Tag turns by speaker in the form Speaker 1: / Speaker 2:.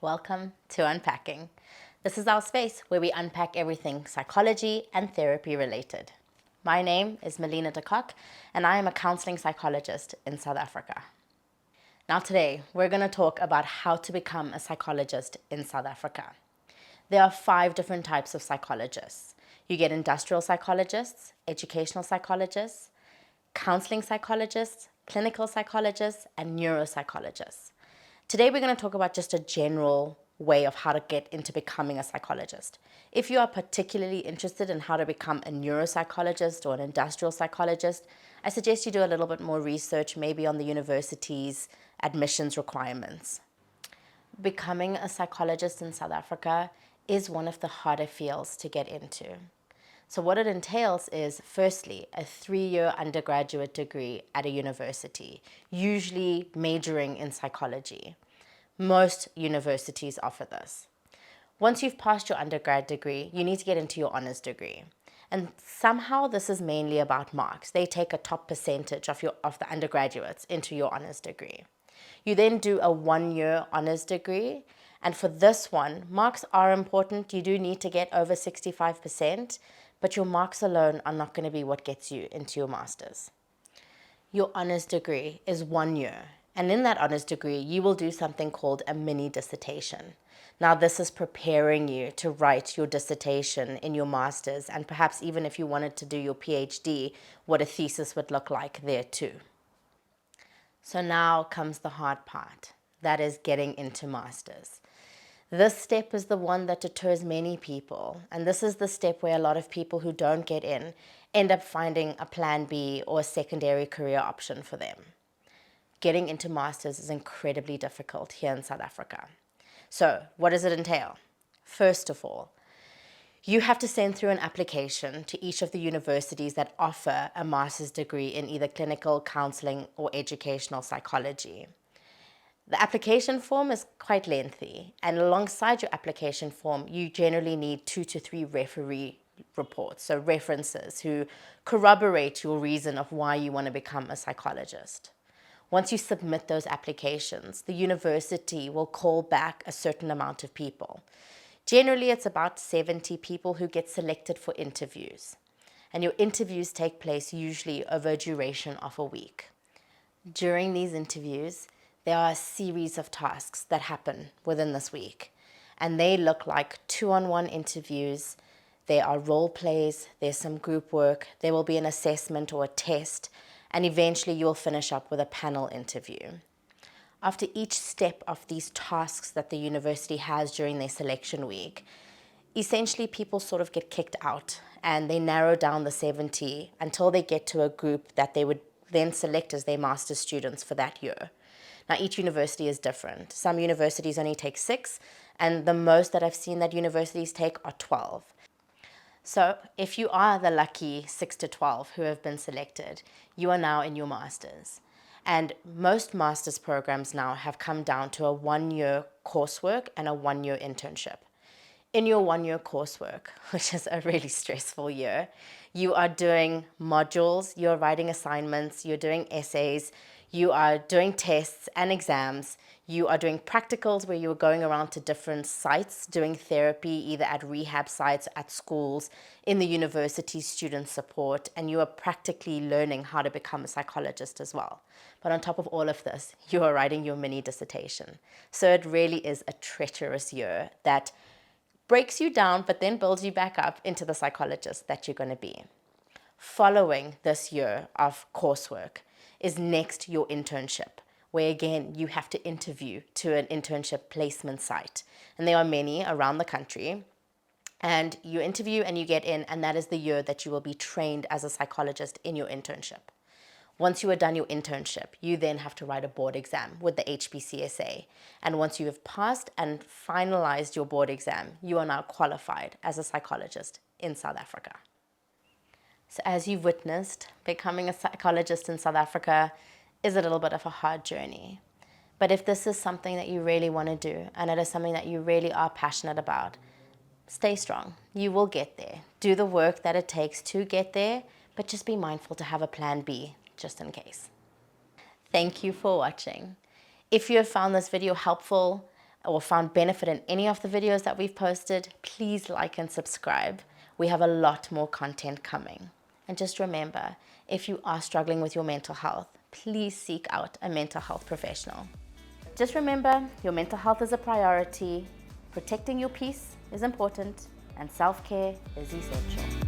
Speaker 1: Welcome to Unpacking. This is our space where we unpack everything psychology and therapy related. My name is Melina and I am a counseling psychologist in South Africa. Now today, we're going to talk about how to become a psychologist in South Africa. There are 5 different types of psychologists. You get industrial psychologists, educational psychologists, counseling psychologists, clinical psychologists, and neuropsychologists. Today we're going to talk about just a general way of how to get into becoming a psychologist. If you are particularly interested in how to become a neuropsychologist or an industrial psychologist, I suggest you do a little bit more research, maybe on the university's admissions requirements. Becoming a psychologist in South Africa is one of the harder fields to get into. So what it entails is, firstly, a 3-year undergraduate degree at a university, usually majoring in psychology. Most universities offer this. Once you've passed your undergrad degree, you need to get into your honors degree. And somehow this is mainly about marks. They take a top percentage of the undergraduates into your honors degree. You then do a 1-year honors degree. And for this one, marks are important. You do need to get over 65%, but your marks alone are not going to be what gets you into your master's. Your honors degree is 1 year. And in that honors degree, you will do something called a mini dissertation. Now, this is preparing you to write your dissertation in your master's, and perhaps even if you wanted to do your PhD, what a thesis would look like there too. So now comes the hard part. That is getting into master's. This step is the one that deters many people, and this is the step where a lot of people who don't get in end up finding a plan B or a secondary career option for them. Getting into masters is incredibly difficult here in South Africa. So what does it entail? First of all, you have to send through an application to each of the universities that offer a master's degree in either clinical, counseling, or educational psychology. The application form is quite lengthy, and alongside your application form, you generally need 2 to 3 referee reports, so references who corroborate your reason of why you want to become a psychologist. Once you submit those applications, the university will call back a certain amount of people. Generally, it's about 70 people who get selected for interviews, and your interviews take place usually over a duration of a week. During these interviews, there are a series of tasks that happen within this week, and they look like 2-on-1 interviews. There are role plays, there's some group work, there will be an assessment or a test, and eventually you'll finish up with a panel interview. After each step of these tasks that the university has during their selection week, essentially people sort of get kicked out, and they narrow down the 70 until they get to a group that they would then select as their master's students for that year. Now, each university is different. Some universities only take 6, and the most that I've seen that universities take are 12. So if you are the lucky 6 to 12 who have been selected, you are now in your master's. And most master's programs now have come down to a 1-year coursework and a 1-year internship. In your 1-year coursework, which is a really stressful year, you are doing modules, you're writing assignments, you're doing essays, you are doing tests and exams, you are doing practicals where you're going around to different sites, doing therapy either at rehab sites, at schools, in the university student support, and you are practically learning how to become a psychologist as well. But on top of all of this, you are writing your mini dissertation. So it really is a treacherous year that breaks you down, but then builds you back up into the psychologist that you're going to be. Following this year of coursework is next your internship, where again, you have to interview to an internship placement site. And there are many around the country. And you interview and you get in, and that is the year that you will be trained as a psychologist in your internship. Once you are done your internship, you then have to write a board exam with the HPCSA. And once you have passed and finalized your board exam, you are now qualified as a psychologist in South Africa. So as you've witnessed, becoming a psychologist in South Africa is a little bit of a hard journey. But if this is something that you really want to do, and it is something that you really are passionate about, stay strong. You will get there. Do the work that it takes to get there, but just be mindful to have a plan B, just in case. Thank you for watching. If you have found this video helpful, or found benefit in any of the videos that we've posted, please like and subscribe. We have a lot more content coming. And just remember, if you are struggling with your mental health, please seek out a mental health professional. Just remember, your mental health is a priority, protecting your peace is important, and self-care is essential.